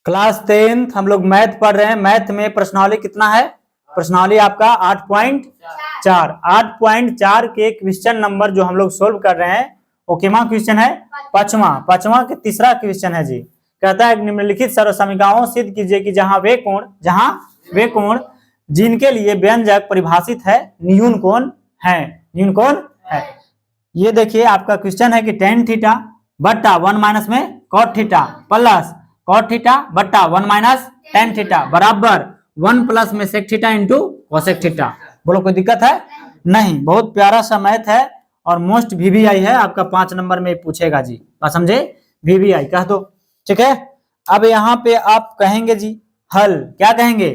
Class 10th हम लोग math पढ़ रहे हैं। मैथ में प्रश्नावली कितना है? प्रश्नावली आपका 8.4 8.4 के क्वेश्चन नंबर जो हम लोग सोल्व कर रहे हैं वो कितना क्वेश्चन है? पांचवा के तीसरा क्वेश्चन है जी। कहता है निम्नलिखित सर्वसमीकरणों सिद्ध कीजिए कि जहां वे कोण जिनके लिए व्यंजक परिभाषित है न्यून कोण है। ये देखिए आपका क्वेश्चन है कि tan थीटा बट्टा 1 माइनस में cot theta plus cot theta बट्टा 1 माइनस tan थीटा बराबर 1 प्लस में sec theta into cosec theta. बोलो कोई दिक्कत है? नहीं। बहुत प्यारा सा मैथ है और मोस्ट VVI है आपका 5 नंबर में पूछेगा जी। बात समझे? VVI कह दो, ठीक है। अब यहाँ पे आप कहेंगे जी हल। क्या कहेंगे?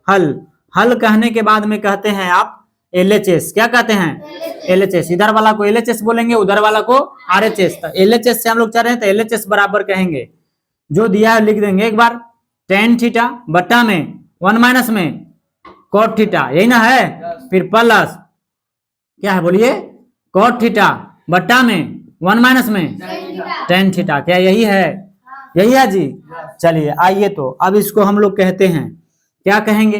हल कहने के बाद में कहते हैं आप LHS। क्या कहते हैं? LHS। इधर वाला को LHS बोलेंगे, उधर वाला को RHS। तो LHS से हम लोग चल रहे हैं तो LHS बराबर कहेंगे, जो दिया है लिख देंगे एक बार, tan थीटा बट्टा में 1 माइनस में cot थीटा, यही ना है। फिर प्लस क्या है बोलिए, cot थीटा बट्टा में 1 माइनस में tan थीटा। क्या यही है? यही है जी। चलिए आइए तो अब इसको हम लोग कहते हैं, क्या कहेंगे?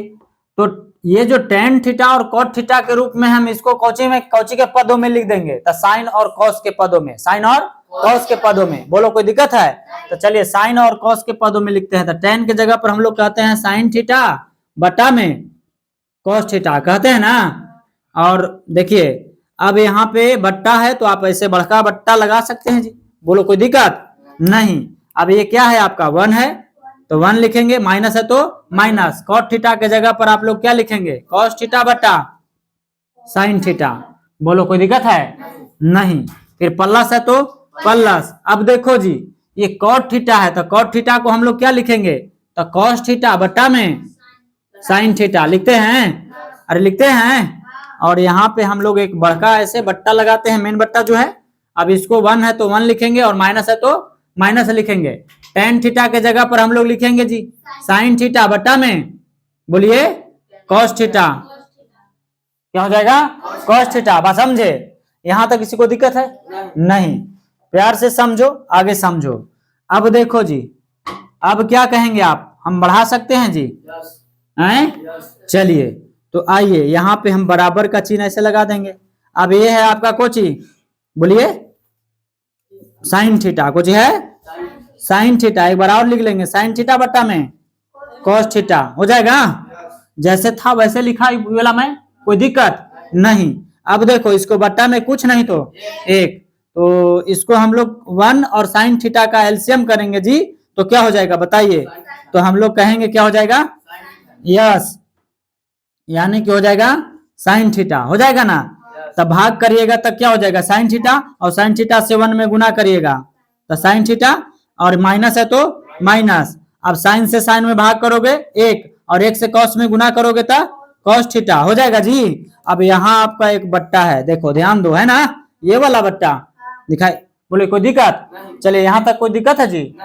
तो ये जो tan थीटा और cot थीटा के रूप में हम इसको कौची के पदों में लिख देंगे, तो साइन और कॉस के पदों में, साइन और कॉस के पदों में। बोलो कोई दिक्कत है? तो चलिए साइन और कॉस के पदों में लिखते हैं। तो tan के जगह पर हम लोग कहते हैं साइन थीटा बटा में cos थीटा, कहते हैं ना। और देखिए अब यहाँ पे बट्टा है तो आप ऐसे बड़का बट्टा लगा सकते हैं जी। बोलो कोई दिक्कत नहीं। अब ये क्या है आपका 1 है तो 1 लिखेंगे, माइनस है तो माइनस। cot थीटा के जगह पर आप लोग क्या लिखेंगे? cos थीटा बटा sin थीटा। बोलो कोई दिक्कत है? नहीं। फिर प्लस है तो प्लस। अब देखो जी ये cot थीटा है तो cot थीटा को हम लोग क्या लिखेंगे? तो cos थीटा बटा में sin थीटा लिखते हैं। अरे लिखते हैं। और यहाँ पे हम लोग एक बड़का ऐसे बट्टा लगाते हैं, मेन बट्टा जो है। अब इसको 1 है तो 1 लिखेंगे और माइनस है तो माइनस लिखेंगे। tan थीटा के जगह पर हम लोग लिखेंगे जी sin थीटा बटा में, बोलिए cos थीटा। क्या हो जाएगा? cos theta. बात समझे? यहां तक किसी को दिक्कत है? नहीं। प्यार से समझो, आगे समझो। अब देखो जी, अब क्या कहेंगे आप? हम बढ़ा सकते हैं जी, हैं? चलिए तो आइए यहाँ पे हम बराबर का चिन्ह ऐसे लगा देंगे। अब ये है आपका कोची, बोलिए sin थीटा। कुछ है sin थीटा, एक बार और लिख लेंगे sin थीटा बट्टा में cos थीटा। हो जाएगा? जैसे था वैसे लिखा वाला में, कोई दिक्कत नहीं। अब देखो इसको बट्टा में कुछ नहीं तो 1, तो इसको हम लोग 1 और sin थीटा का एलसीएम करेंगे जी, तो क्या हो जाएगा बताइए? तो हम लोग कहेंगे क्या हो जाएगा? यस, यानी कि हो जाएगा sin थीटा। हो जाएगा ना? तब भाग करिएगा तब क्या हो जाएगा? sin थीटा, और sin थीटा से 1 में गुना करिएगा तो sin थीटा, और माइनस है तो माइनस। अब sin से sin में भाग करोगे 1, और 1 से cos में गुना करोगे तो cos थीटा। हो जाएगा जी। अब यहाँ आपका एक बट्टा है, देखो ध्यान दो, है ना? ये वाला बट्टा दिखाई, बोले कोई दिक्कत? चलिए यहाँ तक कोई दिक्कत है जी?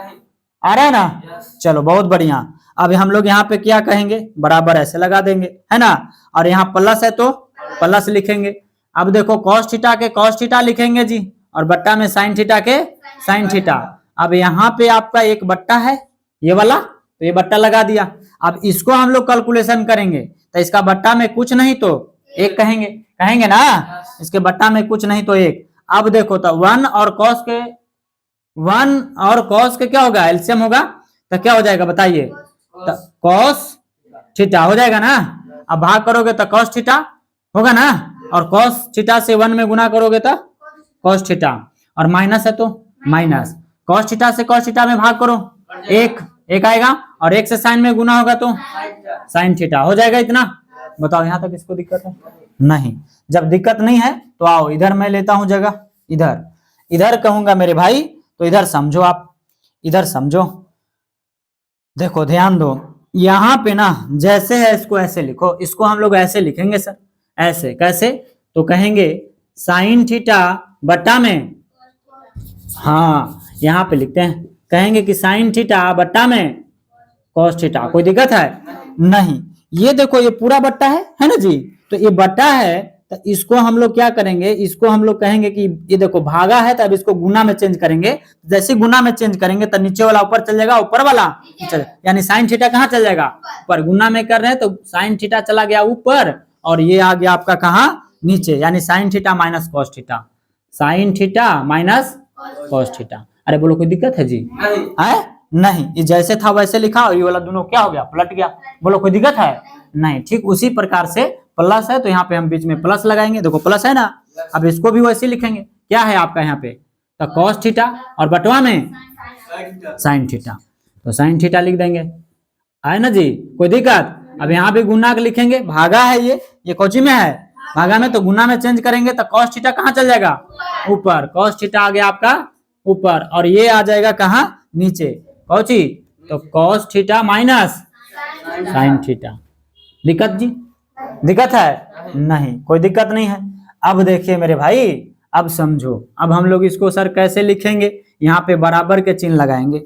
आ रहा है ना? चलो बहुत बढ़िया। अब हम लोग यहाँ पे क्या कहेंगे? बराबर ऐसे लगा देंगे, है ना? और यहाँ प्लस है तो प्लस लिखेंगे। अब देखो cos थीटा के cos थीटा लिखेंगे जी, और बट्टा में sin थीटा के sin थीटा। अब यहाँ पे आपका एक बट्टा है ये वाला, तो ये बट्टा लगा दिया। अब इसको हम लोग कैलकुलेशन करेंगे तो इसका बट्टा में कुछ नहीं तो 1 कहेंगे ना? इसके बट्टा में कुछ नहीं तो 1। अब देखो तो 1 और cos के क्या होगा? एलसीएम होगा, तो क्या हो जाएगा बताइए? तो cos थीटा हो जाएगा ना? अब भाग करोगे तो cos थीटा होगा ना, और cos थीटा से 1 में गुना करोगे तो cos थीटा, और माइनस है तो माइनस। cos थीटा से cos थीटा में भाग करो 1 आएगा, और 1 से sin में गुना होगा तो sin थीटा। हो जाएगा इतना। बताओ यहाँ तक इसको दिक्कत है? नहीं। जब दिक्कत नहीं है तो आओ इधर मैं लेता हूं जगह, इधर कहूंगा मेरे भाई, तो इधर समझो आप, इधर समझो। देखो ध्यान दो, यहाँ पे ना जैसे है इसको ऐसे लिखो, इसको हम लोग ऐसे लिखेंगे सर। ऐसे कैसे? तो कहेंगे sin थीटा बट्टा में, हाँ यहाँ पे लिखते हैं, कहेंगे कि sin थीटा बट्टा में cos थीटा। कोई दिक्कत है? नहीं। ये देखो ये पूरा बट्टा है ना जी? तो ये बट्टा है तो इसको हम लोग क्या करेंगे, इसको हम लोग कहेंगे कि ये देखो भागा है, तो अब इसको गुना में चेंज करेंगे। जैसे गुना में चेंज करेंगे तो नीचे वाला ऊपर चल जाएगा, ऊपर वाला नीचे, यानी साइन थीटा कहाँ चल जाएगा, ऊपर। गुना में कर रहे हैं तो साइन थीटा चला गया ऊपर और ये आ गया आपका कहाँ, नीचे, यानी sign theta minus cos theta, sign theta minus cos theta. अरे बोलो कोई दिक्कत है जी? है नहीं, ये जैसे था वैसे लिखा और ये वाला दोनों क्या हो गया, पलट गया। बोलो कोई दिक्कत है? नहीं। ठीक उसी प्रकार से प्लस है तो यहाँ पे हम बीच में प्लस लगाएंगे, देखो प्लस है ना, अब इसको भी वैसे लिखेंगे। क्या है आपका यहाँ पे, तो कॉस थीटा और बटवा में साइन थीटा, तो साइन थीटा लिख देंगे, है ना जी? कोई दिक्कत? अब यहाँ पे गुना के लिखेंगे, भागा है ये कोची में है, भागा में, तो गुना में चेंज करेंगे तो कॉस थीटा कहाँ चल जाएगा, ऊपर। कॉस थीटा आ गया आपका ऊपर और ये आ जाएगा कहाँ, नीचे। कौची? तो cos theta minus sine theta. दिक्कत जी? दिक्कत है? नहीं, कोई दिक्कत नहीं है। अब देखिए मेरे भाई, अब समझो, अब हम लोग इसको सर कैसे लिखेंगे, यहाँ पे बराबर के चिन्ह लगाएंगे,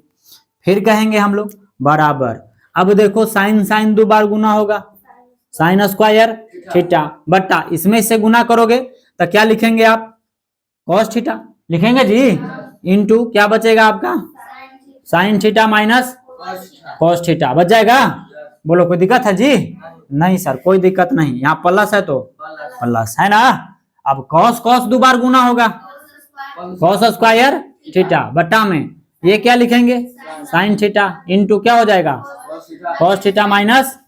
फिर कहेंगे हम लोग बराबर। अब देखो साइन साइन 2 बार गुना होगा, साइन स्क्वायर थीटा बट्टा, इसमें से गुना करोगे तो क्या लिखेंगे आप, कॉस थीटा लिखेंगे जी, इनटू क्या बचेगा आपका, sign theta minus cos theta बच जाएगा। बोलो कोई दिक्कत है जी? नहीं सर, कोई दिक्कत नहीं, यहाँ प्लस है तो प्लस है ना। अब कॉस कॉस 2 बार गुना होगा, कॉस स्क्वायर थीटा बट्टा में ये क्या लिखेंगे, साइन थीटा इनटू क्या हो जाएगा, cos theta minus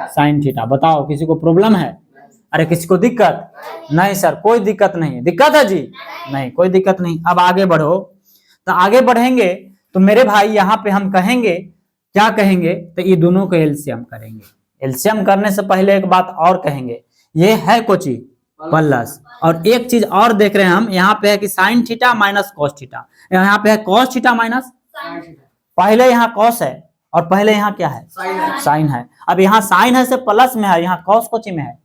sine theta. बताओ किसी को प्रॉब्लम है? अरे किसी को दिक्कत? नहीं सर, कोई दिक्कत नहीं। दिक्कत है जी? नहीं, कोई दिक्कत नहीं। अब आगे बढ़ो, तो आगे बढ़ेंगे तो मेरे भाई यहाँ पे हम कहेंगे, क्या कहेंगे, तो ये दोनों को एलसीएम करेंगे। एलसीएम करने से पहले एक बात और कहेंगे, ये है कोची प्लस, और एक चीज और देख रहे हैं हम, यहाँ पे है कि sign theta minus cos theta, यहाँ पे है कॉस थीटा माइनस, पहले यहाँ कॉस है और पहले यहाँ क्या है, साइन है। अब यहाँ साइन है से प्लस में है, यहाँ कॉस कोची में है,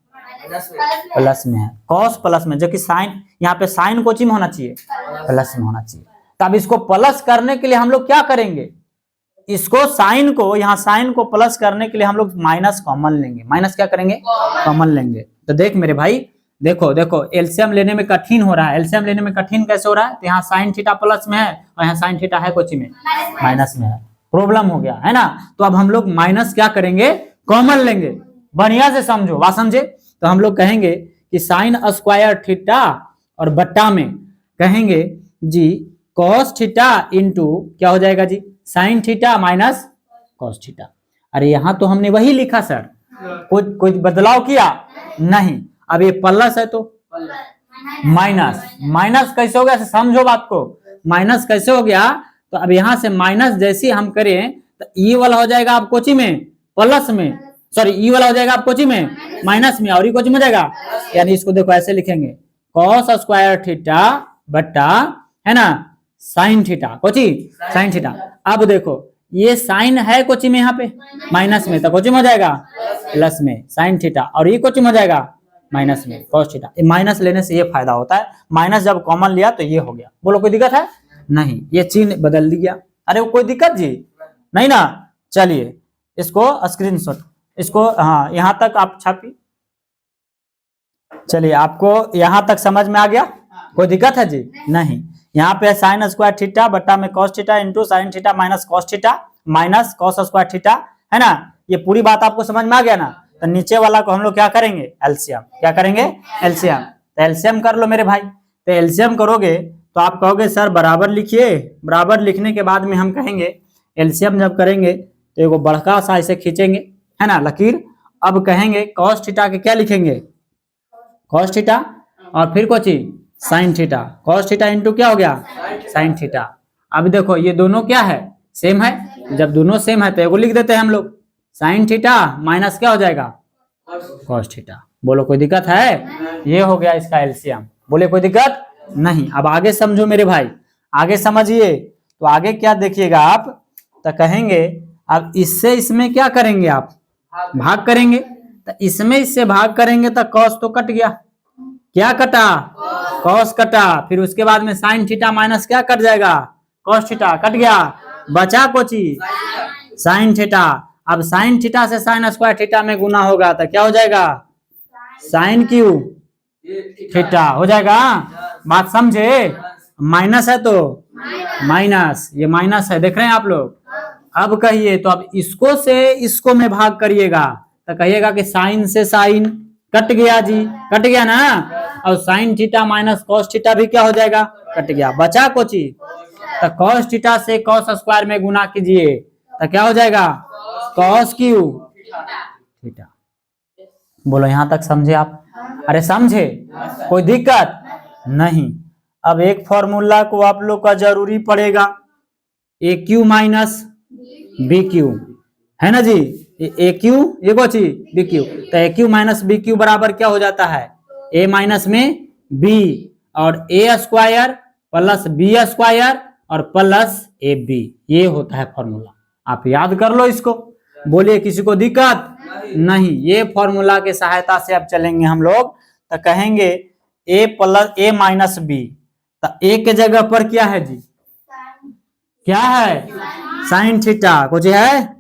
प्लस में है, कॉस प्लस में, जो कि साइन, यहाँ पे साइन कोची में होना चाहिए, प्लस में होना चाहिए। तब इसको प्लस करने के लिए हम लोग क्या करेंगे, इसको साइन को, यहाँ साइन को प्लस करने के लिए हम लोग माइनस कॉमन लेंगे। माइनस क्या करेंगे, कॉमन लेंगे। तो देख मेरे भाई, देखो देखो एलसीएम लेने में कठिन हो रहा है। एलसीएम लेने में कठिन कैसे हो रहा है, तो यहाँ साइन थीटा प्लस में है और यहाँ साइन थीटा है कोची में, माइनस में है, प्रॉब्लम हो गया है ना। तो अब हम लोग माइनस क्या करेंगे, कॉमन लेंगे। बढ़िया से समझो, बात समझे? तो हम लोग कहेंगे कि साइन स्क्वायर थीटा और बट्टा में कहेंगे जी कॉस थीटा इंटू क्या हो जाएगा जी, sine theta minus cos theta. अरे यहाँ तो हमने वही लिखा सर, कोई बदलाव किया नहीं। अब ये प्लस है तो माइनस, माइनस कैसे हो गया, समझो बात को, माइनस कैसे हो गया, तो अब यहाँ से माइनस जैसे हम करें तो ई वाला हो जाएगा आप कोची में प्लस में, सॉरी ई वाला हो जाएगा आप कोची में माइनस में, और ई कोची में जाएगा, यानी इसको देखो ऐसे लिखेंगे, कॉस स्क्वायर थीटा बट्टा है ना sine theta, Kochi sine theta. अब देखो ये साइन है कोची में, यहाँ पे माइनस में, तो कोची में हो जाएगा प्लस में साइन थीटा, और ये कोची में हो जाएगा माइनस में कॉस थीटा। माइनस लेने से ये फायदा होता है, माइनस जब कॉमन लिया तो ये हो गया। बोलो कोई दिक्कत है? नहीं, ये चिन्ह बदल दिया। अरे वो कोई दिक्कत जी नहीं ना। चलिए इसको स्क्रीनशॉट, इसको हाँ यहाँ तक आप छापी। चलिए आपको यहाँ तक समझ में आ गया, कोई दिक्कत है जी? नहीं। यहाँ पे साइन स्क्वायर थीटा बट्टा में cos theta into sine theta minus cos theta minus cos square theta, है ना। ये पूरी बात आपको समझ में आ गया ना। तो नीचे वाला को हम लोग क्या करेंगे, एलसीएम। क्या करेंगे, एलसीएम। तो एलसीएम कर लो मेरे भाई। तो एलसीएम करोगे तो आप कहोगे सर बराबर लिखिए। बराबर लिखने के बाद में हम कहेंगे एलसीएम जब करेंगे तो एगो बड़का सा ऐसे खींचेंगे, है ना, लकीर। अब कहेंगे कॉस थीटा के क्या लिखेंगे, कॉस थीटा, और फिर Kochi sine theta, cos theta into क्या हो गया साइन थीटा। अब देखो ये दोनों क्या है, सेम है। जब दोनों सेम है तो एगो लिख देते हैं हम लोग, साइन थीटा माइनस क्या हो जाएगा कॉस थीटा। बोलो कोई दिक्कत है? ये हो गया इसका एलसीएम। बोले कोई दिक्कत नहीं। अब आगे समझो मेरे भाई, आगे समझिए। तो आगे क्या देखिएगा आप, तो कहेंगे अब इससे इसमें क्या करेंगे आप, भाग करेंगे। तो इसमें इससे भाग करेंगे तो कॉस तो कट गया, क्या कटा, कॉस कटा। फिर उसके बाद में साइन थीटा माइनस क्या कट जाएगा, कॉस थीटा कट गया, बचा कोची साइन थीटा। अब साइन थीटा से साइन स्क्वायर थीटा में गुना होगा तो क्या हो जाएगा साइन क्यू थीटा हो जाएगा। बात समझे? माइनस है तो माइनस, ये माइनस है, देख रहे हैं आप लोग। अब कहिए तो अब इसको से इसको में भाग करिएगा तो कहिएगा कि साइन से साइन कट गया जी, कट गया ना। और sign theta minus cos theta भी क्या हो जाएगा, कट गया। बचा कोची, तो कॉस थीटा से कॉस स्क्वायर में गुना कीजिए तो क्या हो जाएगा, कॉस क्यू थीटा। बोलो यहां तक समझे आप? अरे समझे, कोई दिक्कत नहीं। अब एक फॉर्मूला को आप लोग का जरूरी पड़ेगा, ए क्यू माइनस बी क्यू, है ना जी। ए क्यू ये कोची बी क्यू, तो ए क्यू माइनस बी क्यू बराबर क्या हो जाता है, ए माइनस में बी और ए स्क्वायर प्लस बी स्क्वायर और प्लस ए बी, ये होता है फॉर्मूला। आप याद कर लो इसको। बोलिए किसी को दिक्कत नहीं। ये फॉर्मूला के सहायता से अब चलेंगे हम लोग, तो कहेंगे ए प्लस ए माइनस बी, तो ए के जगह पर क्या है जी, क्या है, साइन थीटा, कुछ है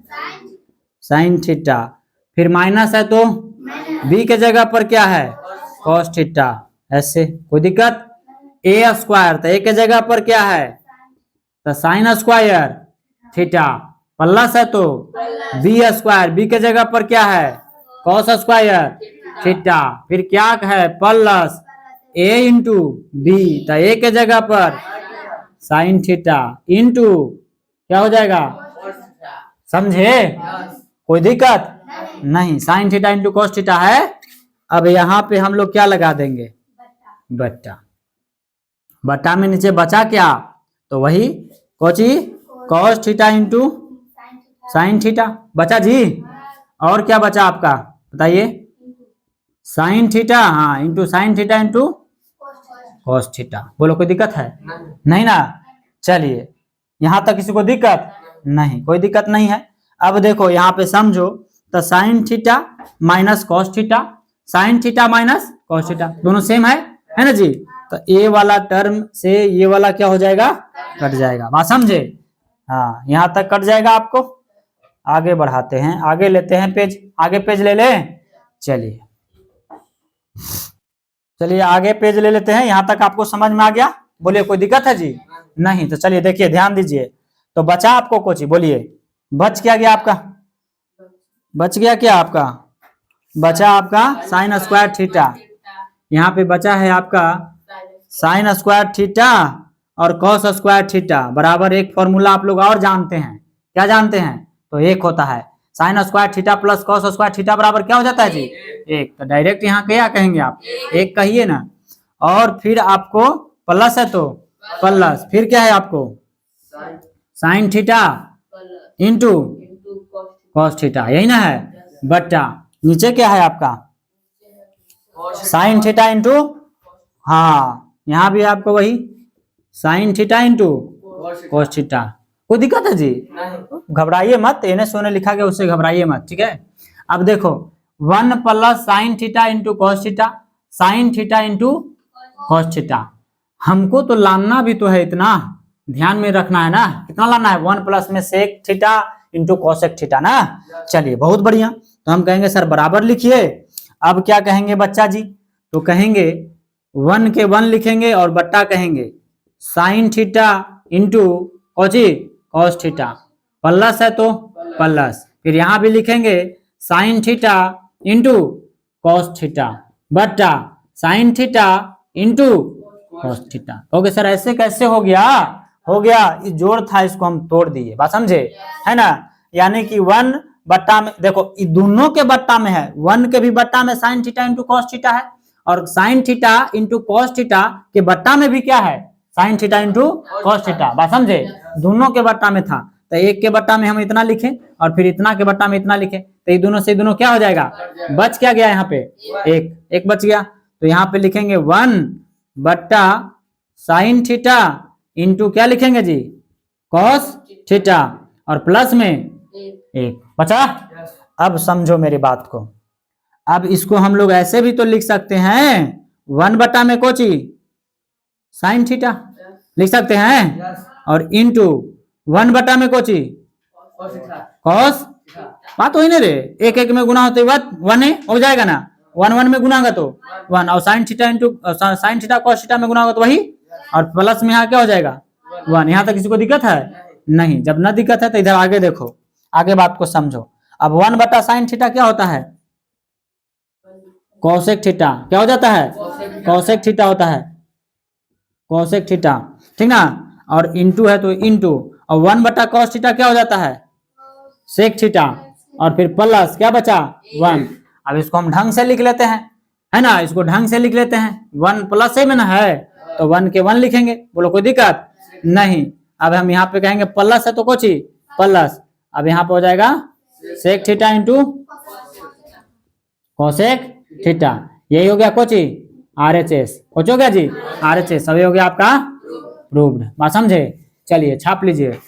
साइन थीटा। फिर माइनस है तो बी के जगह पर क्या है, कॉस थीटा। ऐसे कोई दिक्कत। ए स्क्वायर, तो ए के जगह पर क्या है, तो साइन स्क्वायर थीटा, प्लस है तो बी स्क्वायर, बी के जगह पर क्या है, कॉस स्क्वायर थीटा। फिर क्या है, प्लस ए इंटू बी, तो ए के जगह पर साइन थीटा इंटू क्या हो जाएगा, समझे? कोई दिक्कत नहीं। Sign theta into cos theta है। अब यहाँ पे हम लोग क्या लगा देंगे, बट्टा। बट्टा में नीचे बचा क्या, तो वही Kochi cos theta into sine theta बचा जी। और क्या बचा आपका बताइए, साइन थीटा, हाँ into sine theta into cos theta. बोलो कोई दिक्कत है? नहीं ना। चलिए यहां तक किसी को दिक्कत नहीं, कोई दिक्कत नहीं है। अब देखो यहाँ पे समझो, तो sign theta minus cos theta, sign theta minus cos theta दोनों सेम है ना जी। तो ए वाला टर्म से ये वाला क्या हो जाएगा, कट जाएगा। बात समझे? हाँ यहाँ तक कट जाएगा आपको। आगे बढ़ाते हैं, आगे लेते हैं पेज, आगे पेज ले ले। चलिए चलिए आगे पेज ले लेते हैं। यहाँ तक आपको समझ में आ गया? बोलिए कोई दिक्कत है जी? नहीं। तो चलिए देखिए ध्यान दीजिए। तो बचा आपको कोची, बोलिए बच क्या गया आपका, बच गया क्या आपका, बचा आपका साइन स्क्वायर थीटा। यहाँ पे बचा है आपका साइन स्क्वायर थीटा और कॉस स्क्वायर थीटा बराबर एक फॉर्मूला आप लोग और जानते हैं। क्या जानते हैं? तो एक होता है sine square theta plus cos square theta बराबर क्या हो जाता है जी, एक। तो डायरेक्ट यहाँ क्या कहेंगे आप, एक कहिए ना। और फिर आपको प्लस है तो प्लस, फिर क्या है आपको sign theta into cos theta, यही ना है। बट्टा नीचे क्या है आपका साइन थीटा इंटू, हाँ यहाँ भी आपको वही sign theta into cos theta. कोई दिक्कत है जी? घबराइए मत, एने सोने लिखा गया उससे घबराइए मत, ठीक है। अब देखो 1 plus sign theta into cos theta, sign theta into cos theta. हमको तो लाना भी तो है, इतना ध्यान में रखना है ना। कितना लाना है, 1 प्लस में sec theta into cosec theta ना। चलिए बहुत बढ़िया। तो हम कहेंगे सर बराबर लिखिए। अब क्या कहेंगे बच्चा जी, तो कहेंगे 1 के 1 लिखेंगे और बट्टा कहेंगे साइन थीटा इंटू कोची कॉस थीटा, प्लस है तो प्लस, फिर यहाँ भी लिखेंगे sine theta into cos theta बट्टा sine theta into cos theta. Okay sir ऐसे कैसे हो गया, हो गया, ये जोड़ था इसको हम तोड़ दिए। बात समझे, है ना। यानी कि 1 बट्टा में देखो दोनों के बट्टा में है, 1 के भी बट्टा में sign theta into cos theta है और sign theta into cos theta के बट्टा में भी क्या है, sign theta into cos theta. बात समझे, दोनों के बट्टा में था। तो एक के बट्टा में हम इतना लिखे और फिर इतना के बट्टा में इतना लिखे, तो ये दोनों से दोनों क्या हो जाएगा, बच क्या गया यहाँ पे, एक बच गया। तो यहाँ पे लिखेंगे 1 बट्टा साइन थीटा इंटू क्या लिखेंगे जी, कॉस थीटा और प्लस में एक बचा। अब समझो मेरी बात को। अब इसको हम लोग ऐसे भी तो लिख सकते हैं 1 बट्टा में कोची साइन थीटा लिख सकते हैं और इंटू 1 बट्टा में कोची कॉस। बात वही ना रे, एक एक में गुना होते वक्त 1 हो जाएगा ना। वन वन में गुना होगा तो वन, और sign theta into sine theta cos theta में गुना होगा तो वही, और प्लस में यहाँ क्या हो जाएगा वन। यहाँ तक किसी को दिक्कत है? नहीं। जब ना दिक्कत है तो इधर आगे देखो, आगे बात को समझो। अब वन बटा साइन थीटा क्या होता है? Cosec theta. क्या हो जाता है? कोसेक थीटा होता है, कोसेक थीटा, ठीक ना। और इंटू है तो इंटू, और वन बटा कॉस थीटा क्या हो जाता है? सेक थीटा, और फिर प्लस क्या बचा? वन। अब इसको हम ढंग से लिख लेते हैं, है ना, इसको ढंग से लिख लेते हैं। वन प्लस में ना है तो वन के वन लिखेंगे, बोलो कोई दिक्कत नहीं। अब हम यहाँ पे कहेंगे प्लस है तो कोची प्लस, अब यहाँ पे हो जाएगा sec theta into cosec theta. यही हो गया कोची RHS। हो गया जी RHS, अभी हो गया आपका प्रूव्ड। बात समझे? चलिए छाप लीजिए।